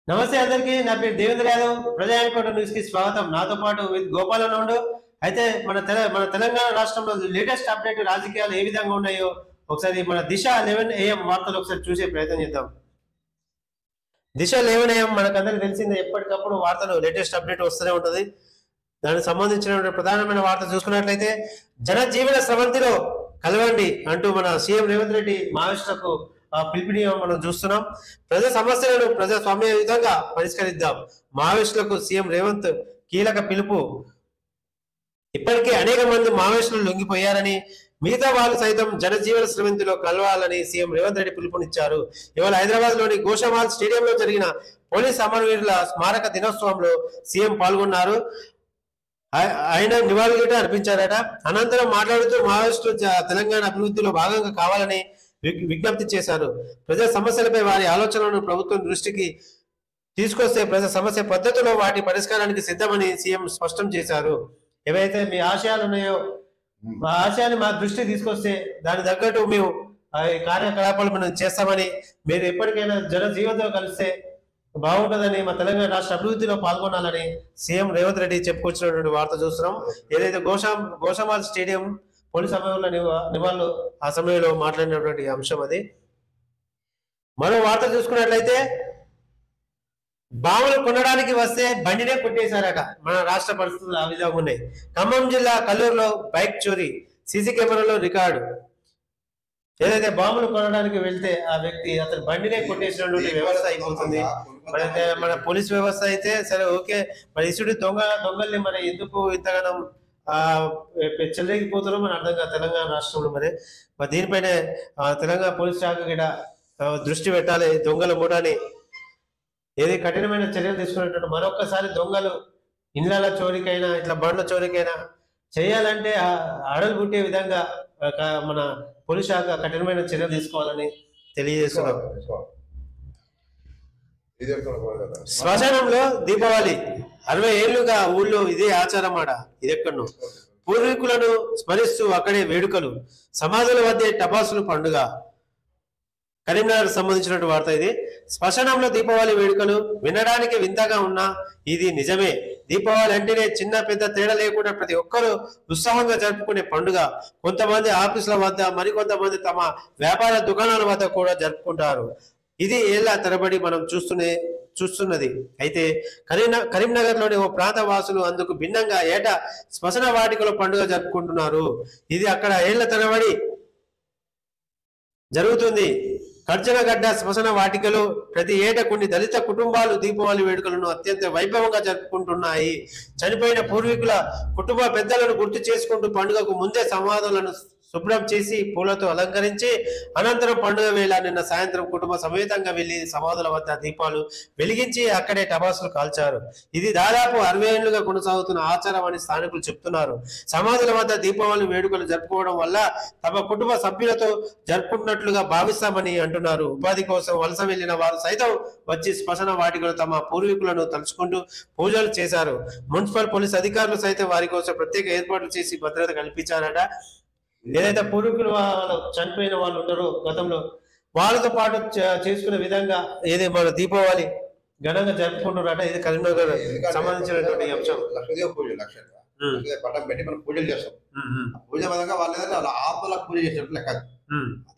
నమస్తే అందరికీ. నా పేరు దేవేంద్ర యాదవ్. ప్రజా యాంకర్ న్యూస్ కి స్వాగతం. నాతో పాటు విత్ గోపాలన్ ఉండు. అయితే మన తెలంగాణ రాష్ట్రంలో లేటెస్ట్ అప్డేట్ రాజకీయాలు ఏ విధంగా ఉన్నాయో ఒకసారి మన దిశ 11 AM వార్తలు ఒకసారి చూసే ప్రయత్నం చేద్దాం. దిశ 11 AM మనకందరికి తెలిసిందే, ఎప్పటికప్పుడు వార్తలు లేటెస్ట్ అప్డేట్ వస్తూనే ఉంటుంది. దానికి సంబంధించిన ప్రధానమైన వార్త చూసుకున్నట్లయితే జనజీవన స్రవంతిలో కలవండి అంటూ మన సీఎం రేవంత్ రెడ్డి మావోయిస్టులకు పిలుపుని మనం చూస్తున్నాం. ప్రజా సమస్యలను ప్రజాస్వామ్యయుతంగా పరిష్కరిద్దాం, మావోయిస్టులకు సీఎం రేవంత్ కీలక పిలుపు. ఇప్పటికే అనేక మంది మావోయిస్టులు లొంగిపోయారని, మిగతా వాళ్ళు సైతం జనజీవన స్రవంతిలో కలవాలని సీఎం రేవంత్ రెడ్డి పిలుపునిచ్చారు. ఇవాళ హైదరాబాద్ లోని గోషామాల్ స్టేడియంలో జరిగిన పోలీస్ అమరవీరుల స్మారక దినోత్సవంలో సీఎం పాల్గొన్నారు. ఆయన నివాళులు అర్పించారట. అనంతరం మాట్లాడుతూ మావోయిస్టులు తెలంగాణ అభివృద్ధిలో భాగంగా కావాలని విజ్ఞప్తి చేశారు. ప్రజా సమస్యలపై వారి ఆలోచనలను ప్రభుత్వం దృష్టికి తీసుకొస్తే ప్రజా సమస్య పద్ధతిలో వాటి పరిష్కారానికి సిద్ధమని సీఎం స్పష్టం చేశారు. ఏవైతే మీ ఆశయాలు ఉన్నాయో మా ఆశయాన్ని మా దృష్టికి తీసుకొస్తే దాని తగ్గట్టు మేము కార్యకలాపాలు మనం చేస్తామని, మీరు ఎప్పటికైనా జనజీవనంతో కలిస్తే బాగుంటుందని, మా తెలంగాణ రాష్ట్ర అభివృద్ధిలో పాల్గొనాలని సీఎం రేవంత్ రెడ్డి చెప్పుకొచ్చినటువంటి వార్త చూస్తున్నాం. ఏదైతే గోషామాల్ స్టేడియం పోలీస్ సమయంలో నివాళులు ఆ సమయంలో మాట్లాడినటువంటి అంశం అది. మరో వార్త చూసుకున్నట్లయితే బావులు కొనడానికి వస్తే బండినే కొట్టేశారట. మన రాష్ట్ర పరిస్థితులు ఆ విధంగా ఉన్నాయి. ఖమ్మం జిల్లా కల్లూరులో బైక్ చోరీ, సీసీ కెమెరాలో రికార్డు. ఏదైతే బాంబులు కొనడానికి వెళ్తే ఆ వ్యక్తి అతను బండినే కొట్టేసినటువంటి వ్యవస్థ అయిపోతుంది. మన పోలీస్ వ్యవస్థ అయితే సరే ఓకే, మరి ఇసుడు దొంగల్ని మరి ఎందుకు ఇంతగానం చెల్లగిపోతారో మన అర్థం కాదు తెలంగాణ రాష్ట్రంలో. మరి దీనిపైన తెలంగాణ పోలీస్ శాఖ కూడా దృష్టి పెట్టాలి. దొంగల మూడాని ఏది కఠినమైన చర్యలు తీసుకున్నట్టు మరొక్కసారి దొంగలు ఇండ్ల చోరీకైనా ఇట్లా బండ్ల చోరీకైనా చేయాలంటే అడలు పుట్టే విధంగా మన పోలీస్ శాఖ కఠినమైన చర్యలు తీసుకోవాలని తెలియజేస్తున్నాం. శ్మశానంలో దీపావళి 60 ఏళ్లుగా ఊళ్ళో ఇదే ఆచారం ఆడ. ఇదెక్కడో పూర్వీకులను స్మరిస్తూ అక్కడే వేడుకలు, సమాధుల వద్దే టపాసులు పండుగ. కరీంనగర్ సంబంధించినటువంటి వార్త ఇది. శ్మశానంలో దీపావళి వేడుకలు వినడానికి వింతగా ఉన్నా ఇది నిజమే. దీపావళి అంటేనే చిన్న పెద్ద తేడా లేకుండా ప్రతి ఒక్కరూ ఉత్సాహంగా జరుపుకునే పండుగ. కొంతమంది ఆఫీసుల వద్ద, మరికొంతమంది తమ వ్యాపార దుకాణాల వద్ద కూడా జరుపుకుంటారు. ఇది ఏళ్ల తరబడి మనం చూస్తున్నది. అయితే కరీంనగర్ లోని ఓ ప్రాంత వాసులు అందుకు భిన్నంగా ఏటా శ్మశాన వాటికలో పండుగ జరుపుకుంటున్నారు. ఇది అక్కడ ఏళ్ల తరబడి జరుగుతుంది. కర్జనగడ్డ శ్మశాన వాటికలో ప్రతి ఏటా కొన్ని దళిత కుటుంబాలు దీపావళి వేడుకలను అత్యంత వైభవంగా జరుపుకుంటున్నాయి. చనిపోయిన పూర్వీకుల కుటుంబ పెద్దలను గుర్తు చేసుకుంటూ పండుగకు ముందే సమాధులను శుభ్రం చేసి పూలతో అలంకరించి అనంతరం పండుగ వేళ నిన్న సాయంత్రం కుటుంబ సమేతంగా వెళ్లి సమాధుల వద్ద దీపాలు వెలిగించి అక్కడే టపాసులు కాల్చారు. ఇది దాదాపు 60 ఏళ్లుగా కొనసాగుతున్న ఆచారం అని స్థానికులు చెప్తున్నారు. సమాధుల వద్ద దీపావళి వేడుకలు జరుపుకోవడం వల్ల తమ కుటుంబ సభ్యులతో జరుపుకుంటున్నట్లుగా భావిస్తామని అంటున్నారు. ఉపాధి కోసం వలస వెళ్లిన వారు సైతం వచ్చి శ్మశాన వాటికలు తమ పూర్వీకులను తలుచుకుంటూ పూజలు చేశారు. మున్సిపల్ పోలీస్ అధికారులు సైతం వారి కోసం ప్రత్యేక ఏర్పాట్లు చేసి భద్రత కల్పించారట. ఏదైతే పూర్వీకులు వాళ్ళు చనిపోయిన వాళ్ళు ఉన్నారో గతంలో వాళ్ళతో పాటు చేసుకునే విధంగా ఏదే మన దీపావళి ఘనంగా జరుపుకుంటున్నారట. ఇది కరీంనగర్ సంబంధించినటువంటి అంశం. పట్టం పెట్టి మనం పూజలు చేస్తాం. పూజ పరంగా వాళ్ళు ఏదైతే వాళ్ళ ఆత్మలకు పూజ చేసినట్టు లెక్క.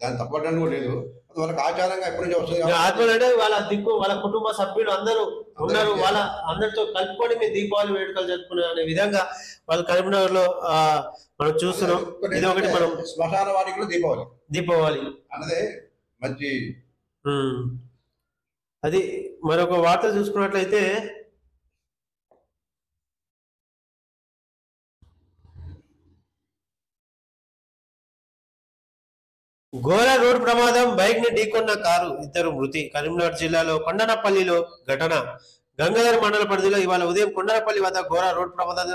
దాన్ని తప్పడం కూడా లేదు. వాళ్ళకి ఆచారంగా ఎప్పటి నుంచి వస్తుంది. ఆత్మలు అంటే వాళ్ళ దిక్కు వాళ్ళ కుటుంబ సభ్యులు అందరూ ఉన్నారు, వాళ్ళ అందరితో కలుపుకొని మేము దీపావళి వేడుకలు జరుపుకునే అనే విధంగా వాళ్ళు కరీంనగర్ లో మనం చూస్తున్నాం. ఇది ఒకటి మనం శ్మశాన వాటికలో దీపావళి అన్నదే మంచి. అది మరొక వార్త చూసుకున్నట్లయితే ఘోర రోడ్డు ప్రమాదం, బైక్ ని ఢీకొన్న కారు, 2 మృతి. కరీంనగర్ జిల్లాలో కొండనపల్లిలో ఘటన. గంగాధర మండల పరిధిలో ఇవాళ ఉదయం కొండనపల్లి వద్ద ఘోర రోడ్డు ప్రమాదం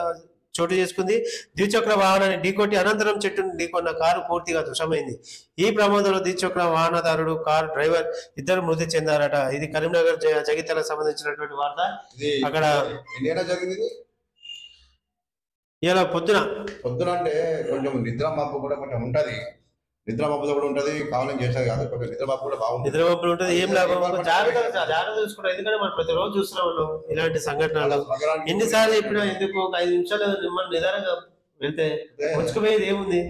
చోటు చేసుకుంది. ద్విచక్ర వాహనాన్ని ఢీకొట్టి అనంతరం చెట్టును ఢీకొన్న కారు పూర్తిగా ధ్వంసమైంది. ఈ ప్రమాదంలో ద్విచక్ర వాహనదారుడు, కారు డ్రైవర్ 2 మృతి చెందారట. ఇది కరీంనగర్ జగిత్యాలకు సంబంధించినటువంటి వార్త. అక్కడ ఇలా పొద్దున అంటే కొంచెం నిద్ర మబ్బు కూడా కొంచెం ఉంటది. నిద్ర మబ్బుతో కూడా ఉంటది, కావాలని చేసేది కాదు, కొంచెం నిద్ర మబ్బు కూడా బాగుంది. నిద్ర మబ్బులు ఉంటుంది, ఏం లాభం, జాగ్రత్త చూసుకుంటాం. ఎందుకంటే మనం ప్రతిరోజు చూస్తూనే ఉన్నాం ఇలాంటి సంఘటనలు. ఎన్నిసార్లు చెప్పినా ఎందుకు, ఒక 5 నిమిషాలు మిమ్మల్ని నిదానంగా వెళ్తే పుచ్చుకుపోయేది ఏముంది.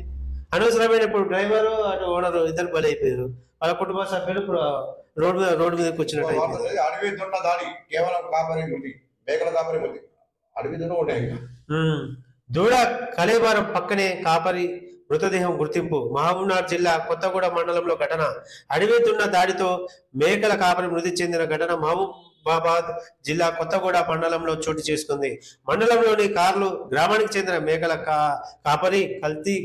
అనవసరమైన ఇప్పుడు డ్రైవర్ అటు ఓనర్ ఇద్దరు బలి అయిపోయారు. వాళ్ళ కుటుంబ సభ్యులు ఇప్పుడు రోడ్డు మీద కూర్చున్నట్టు అయిపోయింది. అడవి దున్న దాడి కేవలం కాపరి ఉంది, మేకల కాపరి ఉంది, అడవి దున్న ఉంటాయి. దూడ కలేబారం పక్కనే కాపరి మృతదేహం గుర్తింపు. మహబూబ్నగర్ జిల్లా కొత్తగూడ మండలంలో ఘటన. అడవి దున్న దాడితో మేకల కాపరి మృతి చెందిన ఘటన మహబూబాబాద్ జిల్లా కొత్తగూడ మండలంలో చోటు చేసుకుంది. మండలంలోని కార్లు గ్రామానికి చెందిన మేకల కాపరి కల్తీ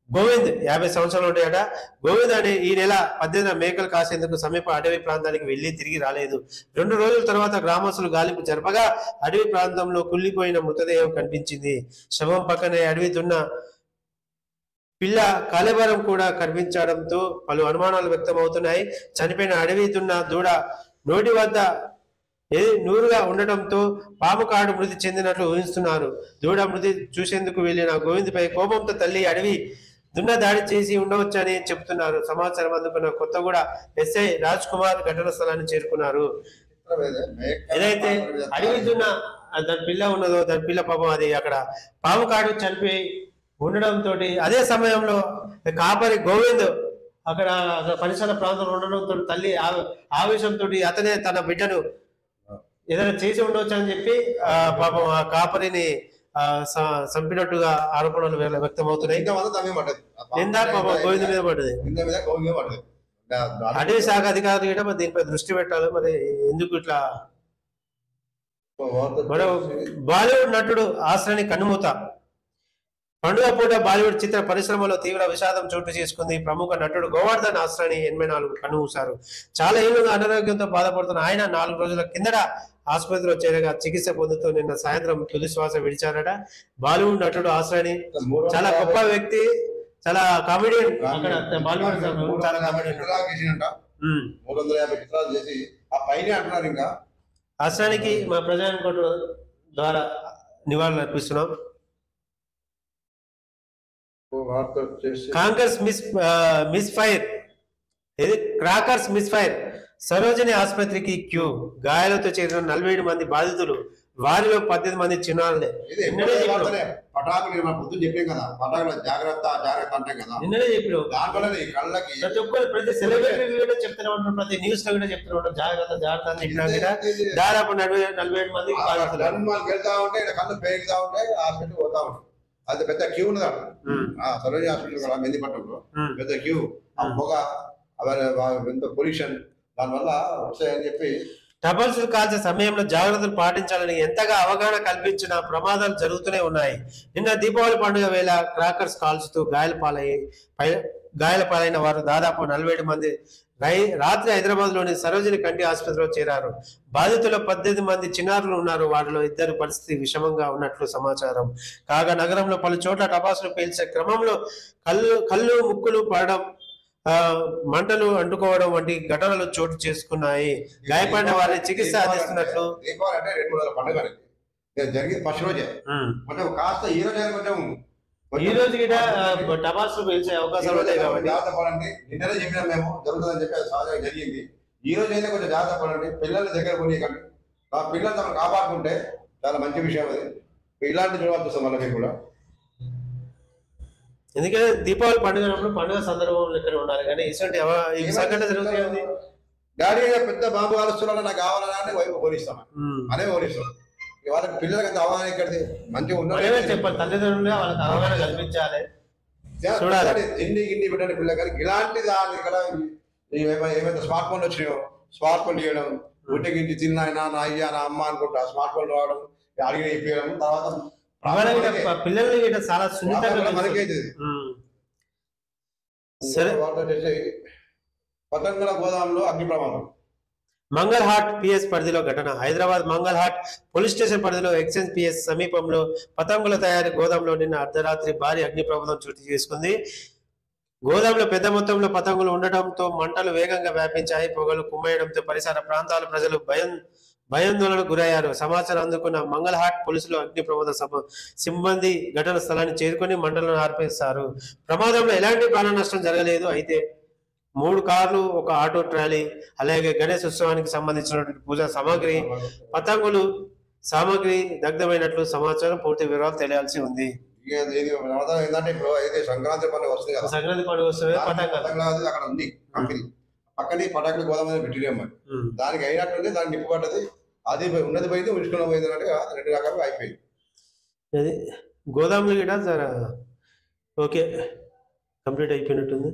గోవింద్ 50 సంవత్సరాలు ఉంటాయట. గోవింద్ అనే ఈ నెల 18న మేకలు కాసేందుకు సమీప అటవీ ప్రాంతానికి వెళ్లి తిరిగి రాలేదు. 2 రోజుల తర్వాత గ్రామస్తులు గాలింపు జరపగా అడవి ప్రాంతంలో కుళ్ళిపోయిన మృతదేహం కనిపించింది. శవం పక్కనే అడవి దున్న పిల్ల కాలేబారం కూడా కనిపించడంతో పలు అనుమానాలు వ్యక్తమవుతున్నాయి. చనిపోయిన అడవి దున్న దూడ నోటి వద్ద నూరుగా ఉండటంతో పాము కాడు మృతి చెందినట్లు ఊహిస్తున్నారు. దూడ మృతి చూసేందుకు వెళ్లిన గోవింద్పై కోపంతో తల్లి అడవి దున్న దాడి చేసి ఉండవచ్చని చెబుతున్నారు. సమాచారం అందుకున్న కొత్తగూడ ఎస్ఐ రాజ్ కుమార్ ఘటన స్థలాన్ని చేరుకున్నారు. ఏదైతే అడవి దున్న దాని పిల్ల ఉన్నదో, దాని పిల్ల పాపం అది అక్కడ పాము కాడు చనిపోయి ఉండడంతో అదే సమయంలో కాపరి గోవింద్ అక్కడ పరిసర ప్రాంతంలో ఉండడంతో తల్లి ఆవేశంతో అతనే తన బిడ్డను ఏదైనా చేసి ఉండవచ్చు అని చెప్పి పాపం ఆ కాపరిని చంపినట్టుగా ఆరోపణలు వ్యక్తమవుతున్నాయి. నిందా పాపం గోవింద్ మీద పడ్డది. అటవీ శాఖ అధికారులు కూడా మరి దీనిపై దృష్టి పెట్టాలి. మరి ఎందుకు ఇట్లా. బాలీవుడ్ నటుడు ఆశ్రని కన్నుమూత. పండుగ పూట బాలీవుడ్ చిత్ర పరిశ్రమలో తీవ్ర విషాదం చోటు చేసుకుంది. ప్రముఖ నటుడు గోవర్ధన్ ఆశ్రని 84 కన్నుమూశారు. చాలా ఏళ్లుగా అనారోగ్యంతో బాధపడుతున్న ఆయన 4 రోజుల కిందట ఆసుపత్రిలో చేరగా చికిత్స పొందుతూ నిన్న సాయంత్రం తుది శ్వాస విడిచారట. బాలీవుడ్ నటుడు ఆశ్రని చాలా గొప్ప వ్యక్తి, చాలా కామెడియన్. బాలీవుడ్ చాలా ఆశ్రానికి మా ప్రజానికోట ద్వారా నివాళులు అర్పిస్తున్నాం. కాంకర్స్ మిస్ ఫైర్, ఇది క్రాకర్స్ మిస్ ఫైర్. సరోజిని ఆసుపత్రికి క్యూ. గాయాలతో చేరిన 47 మంది బాధితులు, వారిలో 18 మంది చిన్నారులే. నిన్ననే చెప్పినాం, ప్రతి సెలబ్రిటీ చెప్తూనే ఉంటారు, ప్రతి న్యూస్ లో కూడా చెప్తూనే ఉంటారు జాగ్రత్త అని చెప్పినా కూడా దాదాపు 47 మంది అది పెద్ద క్యూ ఉన్నదా సరోజి హాస్పిటల్ మెహందీపట్నంలో పెద్ద క్యూ. ఆ పొగ, ఎంత పొల్యూషన్, దానివల్ల వస్తాయని చెప్పి టబల్స్ కాల్చే సమయంలో జాగ్రత్తలు పాటించాలని ఎంతగా అవగాహన కల్పించిన ప్రమాదాలు జరుగుతూనే ఉన్నాయి. నిన్న దీపావళి పండుగ వేళ క్రాకర్స్ కాల్చుతూ గాయాల పాలైన వారు దాదాపు 47 మంది రాత్రి హైదరాబాద్ లోని సరోజిని కంటి ఆసుపత్రిలో చేరారు. బాధితుల 18 మంది చిన్నారులు ఉన్నారు. వారిలో 2 పరిస్థితి విషమంగా ఉన్నట్లు సమాచారం. కాగా నగరంలో పలు చోట్ల టపాసులు పేల్చే క్రమంలో కళ్ళు ముక్కులు పడడం, మంటలు అంటుకోవడం వంటి ఘటనలు చోటు చేసుకున్నాయి. గాయపడిన వారిని చికిత్స అందిస్తున్నట్లు. దీపావళి అంటే 2 రోజుల పండుగ జరిగింది, ఫస్ట్ రోజే. అంటే కాస్త ఈ రోజు కొంచెం ఈ రోజు టపాసులు పేల్చే అవకాశాలు ఉంటాయి కాబట్టి జాగ్రత్త పడండి. నిన్ననే చెప్పినాం మేము జరుగుతుందని చెప్పి అది సహజంగా జరిగింది. ఈ రోజు అయితే కొంచెం జాగ్రత్త పడండి, పిల్లల్ని దగ్గర కొనియకండి. ఆ పిల్లలు తమను కాపాడుకుంటే చాలా మంచి విషయం అది. ఇలాంటి చూడాల్సి వస్తాం మళ్ళీ కూడా. ఎందుకంటే దీపావళి పండుగ సందర్భంలో ఇక్కడ ఉండాలి, కానీ ఈ సంఘటన జరుగుతుంది. డాడీ పెద్ద బాంబు కాలుస్తున్నాడు, నాకు కావాలని వైపు పోలిస్తాం, అదే పోలిస్తాం. వాళ్ళకి పిల్లలకి అంత అవగాహన ఇక్కడ మంచిగా ఉన్నది చెప్పాలి. తల్లిదండ్రులుగా వాళ్ళకి అవగాహన కల్పించాలి. తిండి గిన్ని పెట్టండి పిల్లలు. కానీ ఇలాంటి దాని ఇక్కడ ఏమైతే స్మార్ట్ ఫోన్లు వచ్చినాయో, స్మార్ట్ ఫోన్ చేయడం, గుడ్డగించి తిన్నాయన నా అయ్యా నా అమ్మ అనుకుంటా స్మార్ట్ ఫోన్ రావడం, అడిగిన ఇప్పడం, తర్వాత పిల్లల్ని చాలా సున్నితంగా మనకైతే పతంగుల గోదాంలో అగ్ని ప్రమాదం. మంగళ్ హాట్ పిఎస్ పరిధిలో ఘటన. Hyderabad Mangal hot police station పరిధిలో ఎక్సైజ్ పిఎస్ సమీపంలో పతంగుల తయారీ గోదాంలో నిన్న అర్ధరాత్రి భారీ అగ్ని ప్రమాదం చోటు చేసుకుంది. గోదాంలో పెద్ద మొత్తంలో పతంగులు ఉండటంతో మంటలు వేగంగా వ్యాపించాయి. పొగలు కుమ్మేయడంతో పరిసర ప్రాంతాల ప్రజలు భయాందోళనకు గురయ్యారు. సమాచారం అందుకున్న మంగళహాట్ పోలీసులు అగ్ని ప్రమాద సిబ్బంది ఘటన స్థలాన్ని చేరుకొని మంటలను ఆర్పేస్తారు. ప్రమాదంలో ఎలాంటి ప్రాణ నష్టం జరగలేదు. అయితే 3 కార్లు, 1 ఆటో ట్రాలీ, అలాగే గణేష్ ఉత్సవానికి సంబంధించినటువంటి పూజా సామాగ్రి, పతంగులు సామాగ్రి దగ్ధమైనట్లు సమాచారం. పూర్తి వివరాలు తెలియాల్సి ఉంది. ఏంటంటే ఇప్పుడు అయితే సంక్రాంతి పండుగ వస్తుంది కదా, సంక్రాంతి పండుగ వస్తుంది. పతంగులు అక్కడ ఉంది కంపెనీ పక్కనే పటాకులు గోదావరి పెట్టినాం. దానికి అయినట్టుంది, దానికి నిప్పు పడ్డది, అది ఉన్నది పోయింది, ఉంచుకున్న పోయింది అంటే 2 రకాలుగా అయిపోయింది. అది గోదాములు గిట జర ఓకే కంప్లీట్ అయిపోయినట్టుంది.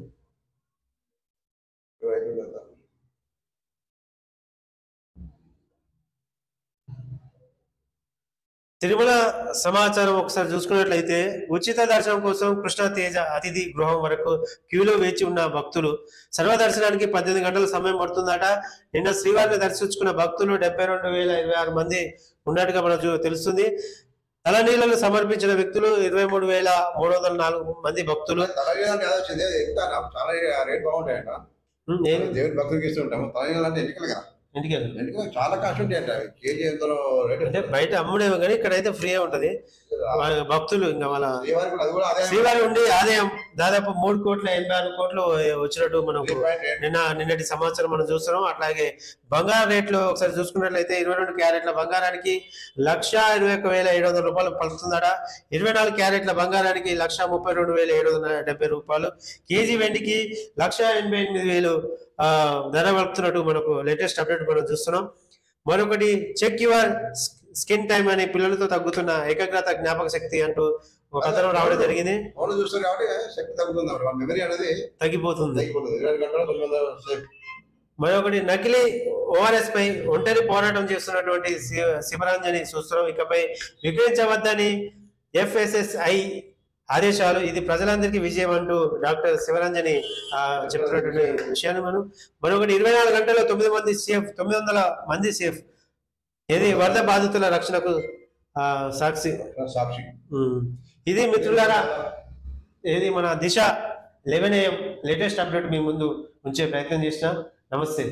తిరుమల సమాచారం ఒకసారి చూసుకున్నట్లయితే ఉచిత దర్శనం కోసం కృష్ణ తేజ అతిథి గృహం వరకు క్యూలో వేచి ఉన్న భక్తులు సర్వదర్శనానికి 18 గంటల సమయం పడుతుందట. నిన్న శ్రీవారిని దర్శించుకున్న భక్తులు 72,026 మంది ఉన్నట్టుగా మనకు తెలుస్తుంది. తలనీళ్లను సమర్పించిన వ్యక్తులు 23,304 మంది భక్తులు. చాలా రేట్ బాగుంటాయంట, దేవుడి భక్తులకి ఇస్తుంటాము. తలనీళ్ళు అంటే ఎన్నికలు కదా, ఎన్నికలు చాలా కాస్ట్ ఉంటాయి అంట. కేజీ ఎంతలో రేట్ అంటే బయట అమ్ముడేమో కానీ ఇక్కడైతే ఫ్రీ ఉంటది. భక్తులు ఇంకా వాళ్ళ శ్రీవారి ఉండి ఆదాయం దాదాపు 3,86,00,00,000 వచ్చినట్టు మనకు నిన్నటి సమాచారం మనం చూస్తున్నాం. అట్లాగే బంగారు రేట్లు ఒకసారి చూసుకున్నట్లయితే 22 క్యారెట్ల బంగారానికి 1,21,700 రూపాయలు పలుకుతుందట. 24 క్యారెట్ల బంగారానికి 1,32,770 రూపాయలు. కేజీ వెండికి 1,88,000 ధర పలుకుతున్నట్టు మనకు లేటెస్ట్ అప్డేట్ మనం చూస్తున్నాం. మరొకటి చెక్ యువర్ స్కిన్ టైమ్ అనే పిల్లలతో తగ్గుతున్న ఏకాగ్రత, జ్ఞాపక శక్తి అంటూ ఒక కథనం రావడం జరిగింది. తగ్గిపోతుంది. మరొకటి నకిలీ ఓఆర్ఎస్ పై ఒంటరి పోరాటం చేస్తున్నటువంటి శివరంజని చూస్తున్నాం. ఇకపై విక్రయించవద్దని FSSAI ఆదేశాలు. ఇది ప్రజలందరికీ విజయం అంటూ డాక్టర్ శివరంజని చెప్తున్నటువంటి విషయాన్ని మరొకటి 24 గంటల్లో 900 మంది సేఫ్. ఇది వరద బాధితుల రక్షణకు సాక్షి. ఇది మిత్రులారా, ఇది మన దిశ 11 AM లేటెస్ట్ అప్డేట్ మీ ముందు ఉంచే ప్రయత్నం చేసిన. నమస్తే.